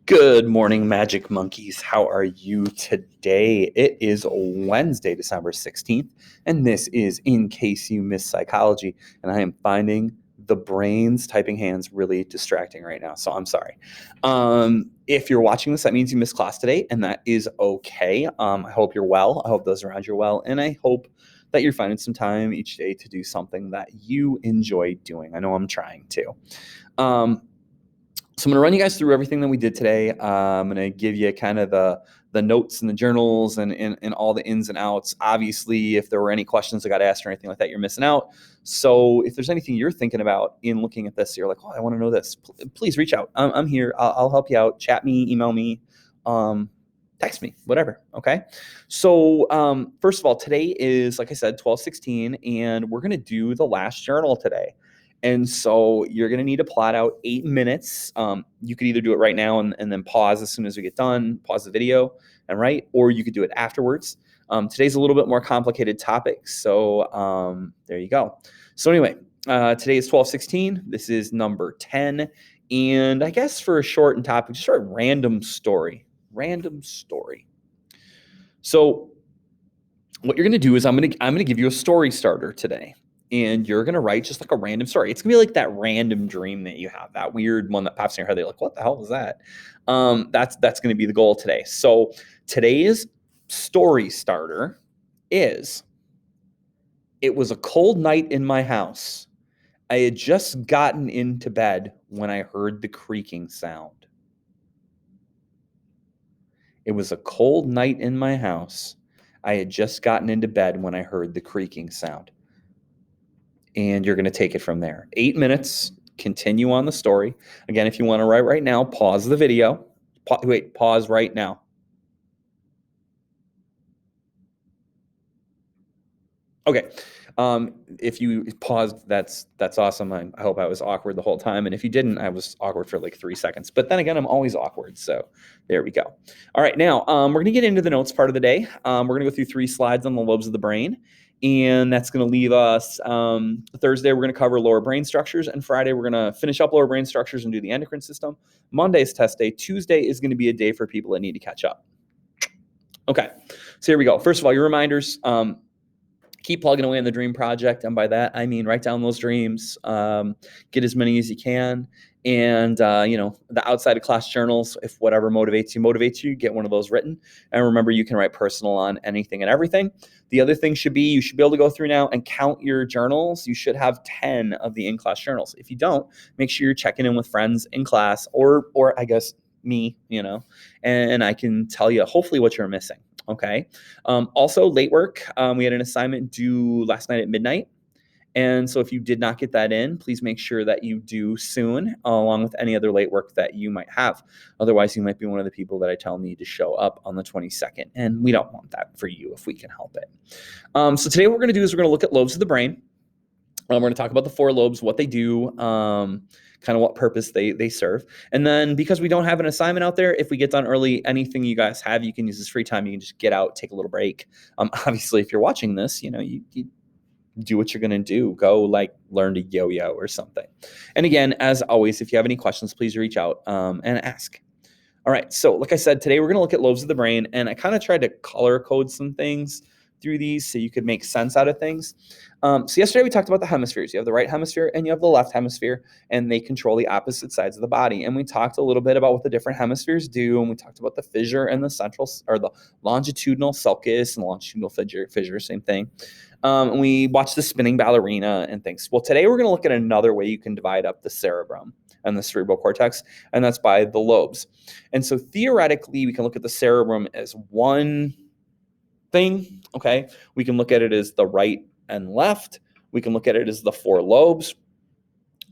Good morning, Magic Monkeys. How are you today? It is Wednesday, December 16th, and this is In Case You Missed Psychology, and I am finding the brain's typing hands really distracting right now, so I'm sorry. If you're watching this, that means you missed class today, and that is okay. I hope you're well. I hope those around you are well, and I hope that you're finding some time each day to do something that you enjoy doing. I know I'm trying to. So I'm going to run you guys through everything that we did today. I'm going to give you kind of the notes and the journals and all the ins and outs. Obviously, if there were any questions that got asked or anything like that, you're missing out. So if there's anything you're thinking about in looking at this, you're like, oh, I want to know this, please reach out. I'm here. I'll help you out. Chat me, email me, text me, whatever. Okay. So first of all, today is, like I said, 12/16, and we're going to do the last journal today. And so you're going to need to plot out 8 minutes. You could either do it right now and then pause as soon as we get done, pause the video and write, or you could do it afterwards. Today's a little bit more complicated topic. So there you go. So anyway, today is 12/16. This is number 10. And I guess for a shortened topic, just sort of random story. So what you're going to do is I'm going to give you a story starter today. And you're going to write just like a random story. It's going to be like that random dream that you have, that weird one that pops in your head. They're like, what the hell was that? That's going to be the goal today. So today's story starter is, it was a cold night in my house. I had just gotten into bed when I heard the creaking sound. It was a cold night in my house. I had just gotten into bed when I heard the creaking sound. And you're going to take it from there. 8 minutes, continue on the story. Again, if you want to write right now, pause the video. Pause right now. Okay. If you paused, that's awesome. I hope I was awkward the whole time. And if you didn't, I was awkward for like 3 seconds. But then again, I'm always awkward. So there we go. All right. Now, we're going to get into the notes part of the day. We're going to go through 3 slides on the lobes of the brain. And that's going to leave us Thursday, we're going to cover lower brain structures. And Friday, we're going to finish up lower brain structures and do the endocrine system. Monday's test day. Tuesday is going to be a day for people that need to catch up. Okay, so here we go. First of all, your reminders. Keep plugging away on the dream project. And by that, I mean, write down those dreams, get as many as you can. And, the outside of class journals, if whatever motivates you, get one of those written. And remember, you can write personal on anything and everything. The other thing should be, you should be able to go through now and count your journals. You should have 10 of the in-class journals. If you don't, make sure you're checking in with friends in class or I guess me, and I can tell you hopefully what you're missing. Okay. Also, late work. We had an assignment due last night at midnight. And so if you did not get that in, please make sure that you do soon, along with any other late work that you might have. Otherwise, you might be one of the people that I tell need to show up on the 22nd. And we don't want that for you if we can help it. So today what we're going to do is we're going to look at lobes of the brain. We're going to talk about the 4 lobes, what they do, kind of what purpose they serve. And then because we don't have an assignment out there, if we get done early, anything you guys have, you can use this free time. You can just get out, take a little break. Obviously, if you're watching this, you do what you're going to do. Go learn to yo-yo or something. And again, as always, if you have any questions, please reach out and ask. All right. So like I said, today we're going to look at lobes of the brain. And I kind of tried to color code some things through these so you could make sense out of things. So yesterday we talked about the hemispheres. You have the right hemisphere and you have the left hemisphere, and they control the opposite sides of the body. And we talked a little bit about what the different hemispheres do, and we talked about the fissure and the central, or the longitudinal sulcus and the longitudinal fissure, same thing. And we watched the spinning ballerina and things. Well, today we're going to look at another way you can divide up the cerebrum and the cerebral cortex, and that's by the lobes. And so theoretically, we can look at the cerebrum as one thing. Okay, we can look at it as the right and left. We can look at it as the 4 lobes,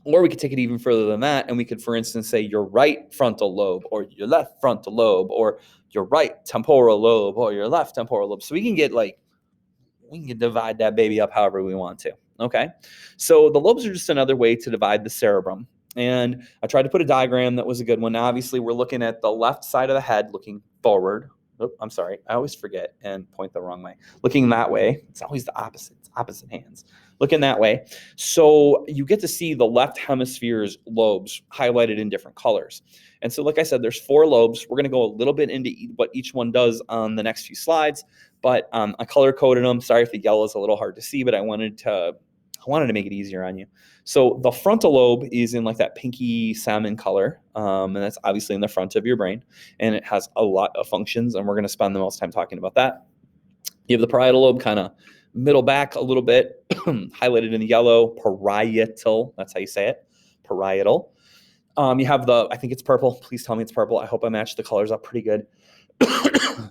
or we could take it even further than that, and we could, for instance, say your right frontal lobe, or your left frontal lobe, or your right temporal lobe, or your left temporal lobe. So we can divide that baby up however we want to. Okay, so the lobes are just another way to divide the cerebrum. And I tried to put a diagram that was a good one. Now, obviously, we're looking at the left side of the head, looking forward. Oh, I'm sorry. I always forget and point the wrong way. Looking that way. It's always the opposite. It's opposite hands. looking that way. So you get to see the left hemisphere's lobes highlighted in different colors. And so, like I said, there's 4 lobes. We're going to go a little bit into what each one does on the next few slides, but I color coded them. Sorry if the yellow is a little hard to see, but I wanted to make it easier on you. So the frontal lobe is in like that pinky salmon color, and that's obviously in the front of your brain, and it has a lot of functions, and we're going to spend the most time talking about that. You have the parietal lobe kind of middle back a little bit, highlighted in the yellow, parietal, that's how you say it, parietal. You have I think it's purple. Please tell me it's purple. I hope I matched the colors up pretty good.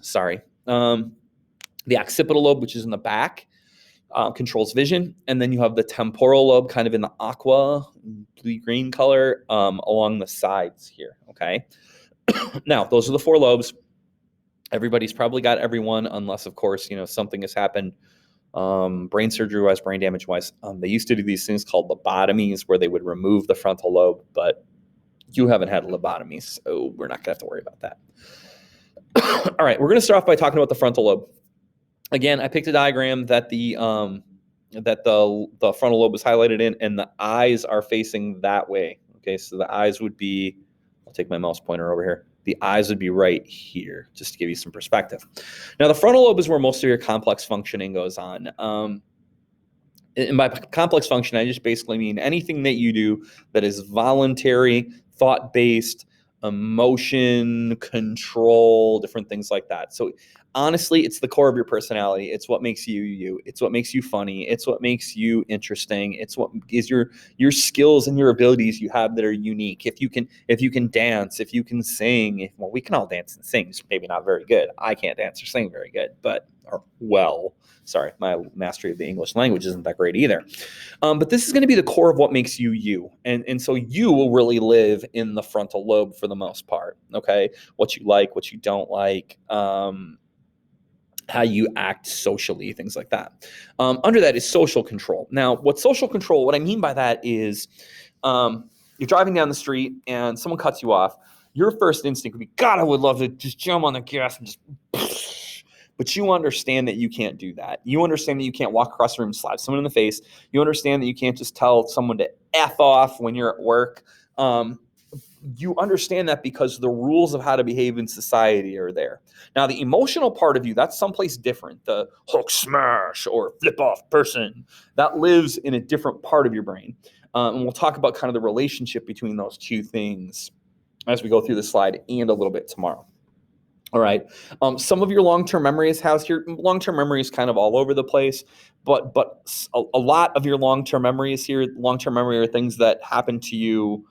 Sorry. The occipital lobe, which is in the back, controls vision. And then you have the temporal lobe kind of in the aqua, blue-green color along the sides here, okay? Now, those are the 4 lobes. Everybody's probably got every one, unless, of course, something has happened brain surgery-wise, brain damage-wise. They used to do these things called lobotomies where they would remove the frontal lobe, but you haven't had a lobotomy, so we're not going to have to worry about that. All right, we're going to start off by talking about the frontal lobe. Again, I picked a diagram that the frontal lobe is highlighted in, and the eyes are facing that way. Okay, so the eyes would be, I'll take my mouse pointer over here. The eyes would be right here, just to give you some perspective. Now, the frontal lobe is where most of your complex functioning goes on. And by complex function, I just basically mean anything that you do that is voluntary, thought-based, emotion, control, different things like that. So honestly, it's the core of your personality. It's what makes you you. It's what makes you funny. It's what makes you interesting. It's what is your skills and your abilities you have that are unique. If you can dance, if you can sing, well, we can all dance and sing. It's maybe not very good. I can't dance or sing very good, sorry, my mastery of the English language isn't that great either. But this is going to be the core of what makes you you. And so you will really live in the frontal lobe for the most part, okay? What you like, what you don't like, how you act socially, things like that. Under that is social control. Now, what I mean by that is you're driving down the street and someone cuts you off. Your first instinct would be, God, I would love to just jump on the gas and just... But you understand that you can't do that. You understand that you can't walk across the room and slap someone in the face. You understand that you can't just tell someone to F off when you're at work. You understand that because the rules of how to behave in society are there. Now, the emotional part of you, that's someplace different. The Hulk smash or flip off person, that lives in a different part of your brain. And we'll talk about kind of the relationship between those two things as we go through the slide and a little bit tomorrow. All right. Some of your long-term memory is housed here. Long-term memory is kind of all over the place, but a lot of your long-term memory is here. Long-term memory are things that happen to you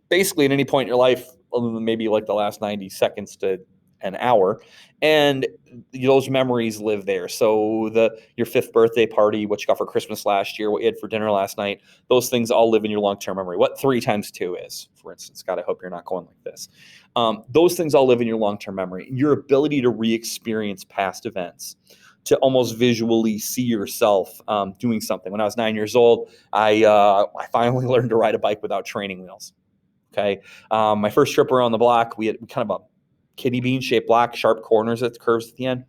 basically at any point in your life, other than maybe like the last 90 seconds to an hour, and those memories live there. So your 5th birthday party, what you got for Christmas last year, what you had for dinner last night, those things all live in your long-term memory. What 3 times 2 is, for instance. God, I hope you're not going like this. Those things all live in your long-term memory. Your ability to re-experience past events, to almost visually see yourself doing something. When I was 9 years old, I finally learned to ride a bike without training wheels. Okay. My first trip around the block, we had kind of a kidney bean shaped block, sharp corners at the curves at the end.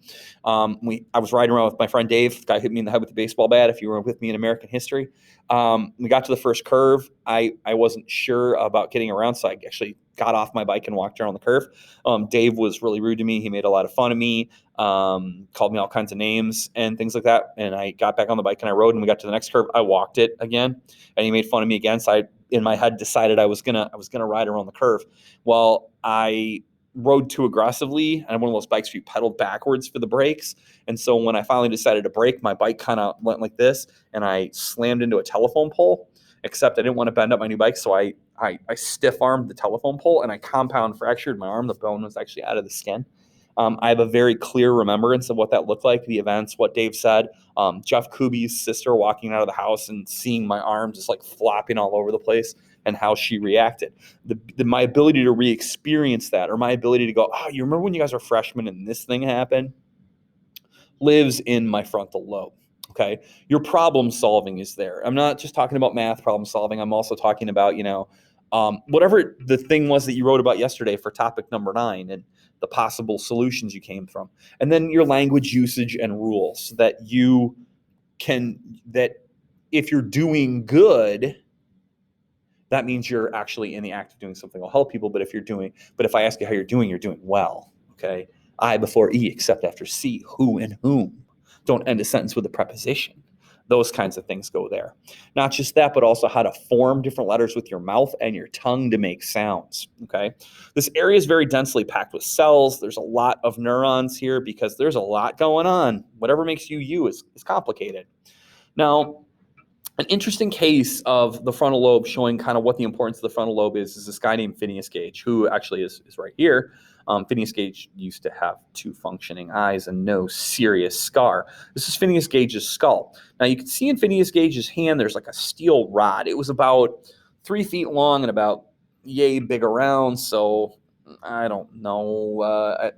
I was riding around with my friend Dave. The guy hit me in the head with a baseball bat. If you were with me in American history, we got to the first curve. I wasn't sure about getting around, so I actually got off my bike and walked around the curve. Dave was really rude to me. He made a lot of fun of me, called me all kinds of names and things like that. And I got back on the bike and I rode, and we got to the next curve. I walked it again, and he made fun of me again. So I, in my head, decided I was gonna ride around the curve. Well, I rode too aggressively, and I'm one of those bikes where you pedal backwards for the brakes. And so when I finally decided to brake, my bike kind of went like this, and I slammed into a telephone pole. Except I didn't want to bend up my new bike, so I stiff armed the telephone pole, and I compound fractured my arm. The bone was actually out of the skin. I have a very clear remembrance of what that looked like, the events, what Dave said. Jeff Kuby's sister walking out of the house and seeing my arm just like flopping all over the place, and how she reacted. My ability to re-experience that, or my ability to go, oh, you remember when you guys were freshmen and this thing happened, lives in my frontal lobe. Okay. Your problem solving is there. I'm not just talking about math problem solving. I'm also talking about, whatever the thing was that you wrote about yesterday for topic number 9 and the possible solutions you came from. And then your language usage and rules that if you're doing good, that means you're actually in the act of doing something will help people. But if I ask you how you're doing well. Okay. I before E, except after C, who and whom. Don't end a sentence with a preposition. Those kinds of things go there. Not just that, but also how to form different letters with your mouth and your tongue to make sounds. Okay. This area is very densely packed with cells. There's a lot of neurons here because there's a lot going on. Whatever makes you is complicated. Now, an interesting case of the frontal lobe showing kind of what the importance of the frontal lobe is this guy named Phineas Gage, who actually is right here. Phineas Gage used to have 2 functioning eyes and no serious scar. This is Phineas Gage's skull. Now you can see in Phineas Gage's hand, there's like a steel rod. It was about 3 feet long and about yay big around. So I don't know,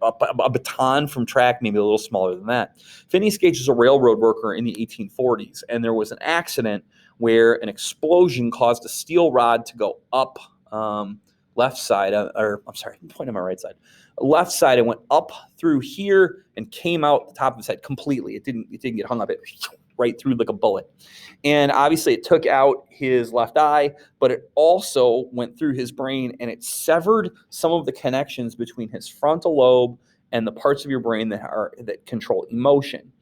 a baton from track, maybe a little smaller than that. Phineas Gage was a railroad worker in the 1840s, and there was an accident where an explosion caused a steel rod to go up left side, or I'm sorry, point on my right side. Left side, it went up through here and came out the top of his head completely. It didn't get hung up. It right through like a bullet. And obviously it took out his left eye, but it also went through his brain and it severed some of the connections between his frontal lobe and the parts of your brain that control emotion.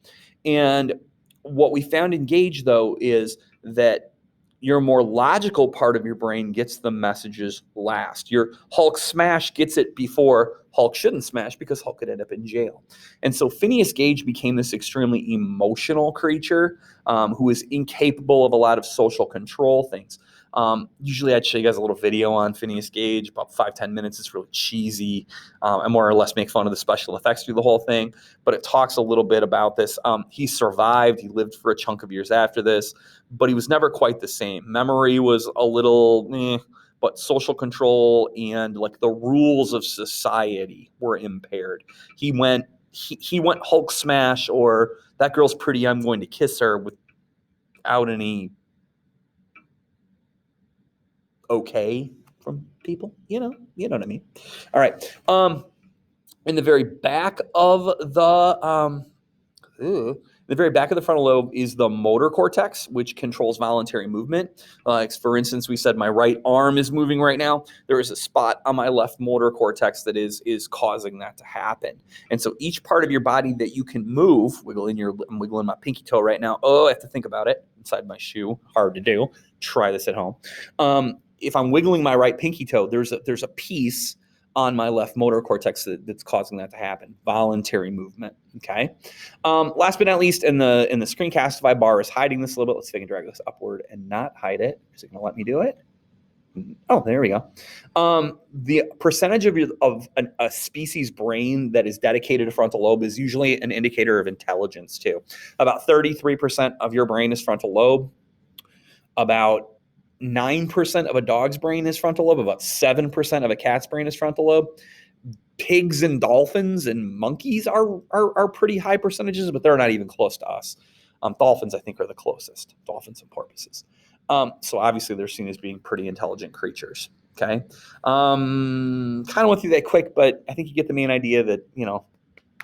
And what we found in Gage, though, is that your more logical part of your brain gets the messages last. Your Hulk smash gets it before Hulk shouldn't smash because Hulk could end up in jail. And so Phineas Gage became this extremely emotional creature who is incapable of a lot of social control things. Usually I'd show you guys a little video on Phineas Gage, about 5-10 minutes. It's really cheesy. I more or less make fun of the special effects through the whole thing, but it talks a little bit about this. He survived. He lived for a chunk of years after this, but he was never quite the same. Memory was a little but social control and like the rules of society were impaired. He went Hulk smash or that girl's pretty, I'm going to kiss her without any okay from people, you know what I mean. All right. In the very back of the frontal lobe is the motor cortex, which controls voluntary movement. Like for instance, we said my right arm is moving right now. There is a spot on my left motor cortex that is causing that to happen. And so each part of your body that you can move, I'm wiggling my pinky toe right now. Oh, I have to think about it inside my shoe. Hard to do. Try this at home. If I'm wiggling my right pinky toe, there's a piece on my left motor cortex that's causing that to happen. Voluntary movement. Okay. Last but not least, in the screencastify bar is hiding this a little bit. Let's see if I can drag this upward and not hide it. Is it going to let me do it? Oh, there we go. The percentage of a species brain that is dedicated to frontal lobe is usually an indicator of intelligence too. About 33% of your brain is frontal lobe. About 9% of a dog's brain is frontal lobe. About 7% of a cat's brain is frontal lobe. Pigs and dolphins and monkeys are pretty high percentages, but they're not even close to us. Dolphins, I think, are the closest. Dolphins and porpoises. So obviously they're seen as being pretty intelligent creatures. Okay. Kind of went through that quick, but I think you get the main idea that,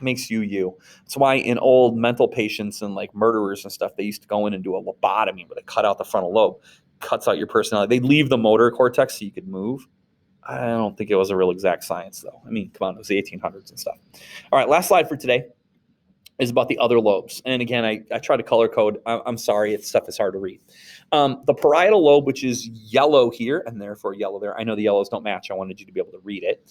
makes you. That's why in old mental patients and like murderers and stuff, they used to go in and do a lobotomy where they cut out the frontal lobe, cuts out your personality. They'd leave the motor cortex so you could move. I don't think it was a real exact science, though. I mean, come on, it was the 1800s and stuff. All right, last slide for today is about the other lobes. And again, I try to color code. I'm sorry, stuff is hard to read. The parietal lobe, which is yellow here and therefore yellow there. I know the yellows don't match. I wanted you to be able to read it.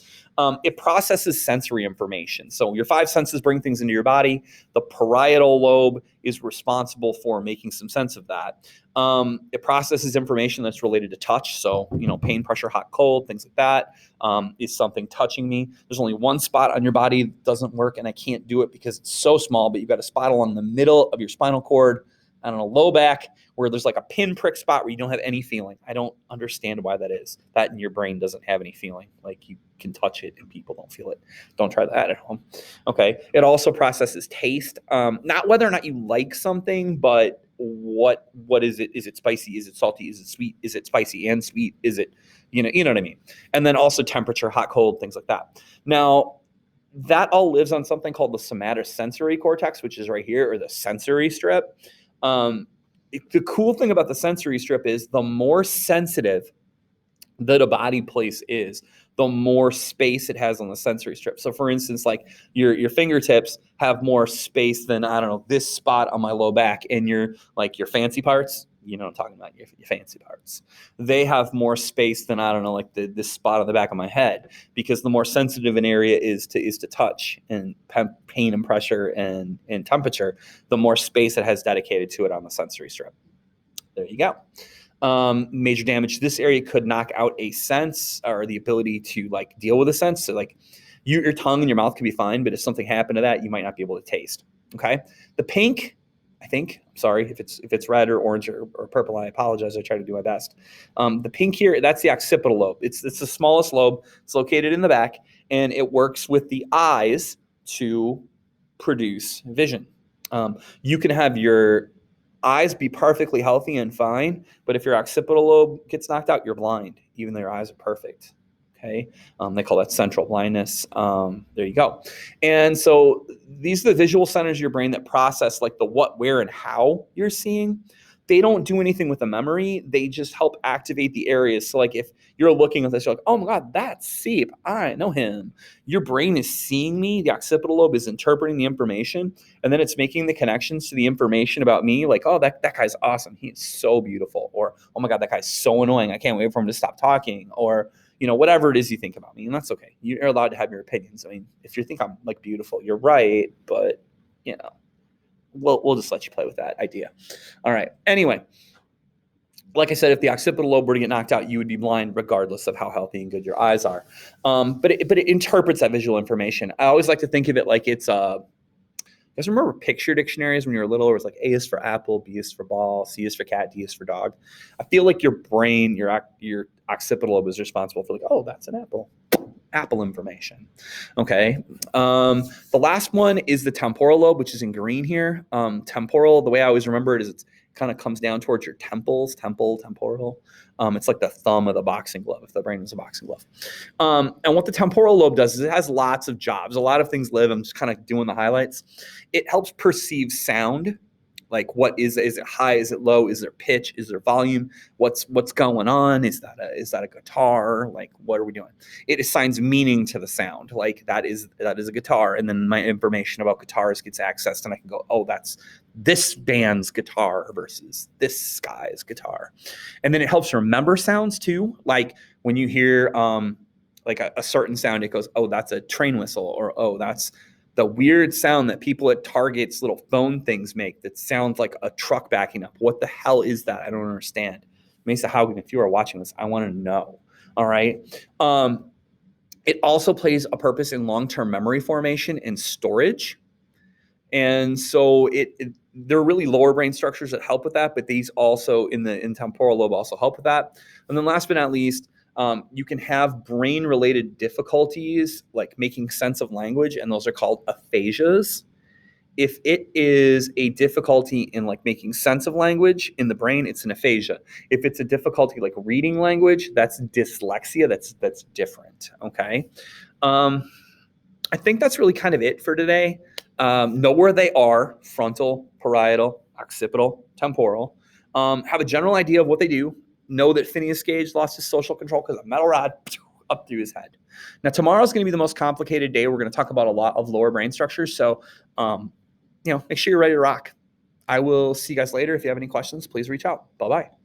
It processes sensory information. So your 5 senses bring things into your body. The parietal lobe is responsible for making some sense of that. It processes information that's related to touch. So, pain, pressure, hot, cold, things like that. Is something touching me? There's only one spot on your body that doesn't work, and I can't do it because it's so small, but you've got a spot along the middle of your spinal cord, I don't know, low back, where there's like a pinprick spot where you don't have any feeling. I don't understand why that is. That in your brain doesn't have any feeling. Like you can touch it and people don't feel it. Don't try that at home. Okay. It also processes taste. Not whether or not you like something, but what is it? Is it spicy? Is it salty? Is it sweet? Is it spicy and sweet? Is it, you know what I mean? And then also temperature, hot, cold, things like that. Now, that all lives on something called the somatosensory cortex, which is right here, or the sensory strip. the cool thing about the sensory strip is the more sensitive that a body place is, the more space it has on the sensory strip. So for instance, like your fingertips have more space than, I don't know, this spot on my low back, and your fancy parts, you know what I'm talking about, your fancy parts. They have more space than, I don't know, like this spot on the back of my head, because the more sensitive an area is to touch and pain and pressure and temperature, the more space it has dedicated to it on the sensory strip. There you go. Major damage to this area could knock out a sense or the ability to like deal with a sense. So like your tongue and your mouth can be fine, but if something happened to that, you might not be able to taste. Okay. The pink, I think, sorry, if it's red or orange or purple, I apologize. I try to do my best. The pink here, that's the occipital lobe. It's the smallest lobe. It's located in the back, and it works with the eyes to produce vision. You can have your eyes be perfectly healthy and fine, but if your occipital lobe gets knocked out, you're blind, even though your eyes are perfect. Okay, they call that central blindness. There you go. And so these are the visual centers of your brain that process like the what, where, and how you're seeing. They don't do anything with the memory. They just help activate the areas. So like if you're looking at this, you're like, oh my God, that's Seep. I know him. Your brain is seeing me. The occipital lobe is interpreting the information, and then it's making the connections to the information about me. Like, oh, that guy's awesome. He is so beautiful. Or, oh my God, that guy's so annoying. I can't wait for him to stop talking. Or, you know, whatever it is you think about me. And that's okay. You're allowed to have your opinions. I mean, if you think I'm like beautiful, you're right. But, you know, we'll just let you play with that idea. All right. Anyway, like I said, if the occipital lobe were to get knocked out, you would be blind regardless of how healthy and good your eyes are. But it interprets that visual information. I always like to think of it like it's you guys remember picture dictionaries when you were little? It was like A is for apple, B is for ball, C is for cat, D is for dog. I feel like your brain, your occipital lobe is responsible for like, oh, that's an apple. Apple information. Okay. The last one is the temporal lobe, which is in green here. Temporal, the way I always remember it is it kind of comes down towards your temples, temporal. It's like the thumb of the boxing glove, if the brain was a boxing glove. And what the temporal lobe does is it has lots of jobs. A lot of things live. I'm just kind of doing the highlights. It helps perceive sound. Like what is it high? Is it low? Is there pitch? Is there volume? What's going on? Is that a guitar? Like what are we doing? It assigns meaning to the sound. Like that is a guitar, and then my information about guitars gets accessed, and I can go, oh, that's this band's guitar versus this guy's guitar. And then it helps remember sounds too. Like when you hear like a certain sound, it goes, oh, that's a train whistle, or oh, that's the weird sound that people at Target's little phone things make that sounds like a truck backing up. What the hell is that? I don't understand. Mesa Haugen, if you are watching this, I want to know. All right. It also plays a purpose in long-term memory formation and storage. And so there are really lower brain structures that help with that, but these also in temporal lobe also help with that. And then last but not least, you can have brain-related difficulties like making sense of language, and those are called aphasias. If it is a difficulty in like making sense of language in the brain, it's an aphasia. If it's a difficulty like reading language, that's dyslexia. That's different. Okay. I think that's really kind of it for today. Know where they are: frontal, parietal, occipital, temporal. Have a general idea of what they do. Know that Phineas Gage lost his social control because a metal rod up through his head. Now, tomorrow's going to be the most complicated day. We're going to talk about a lot of lower brain structures. So, make sure you're ready to rock. I will see you guys later. If you have any questions, please reach out. Bye-bye.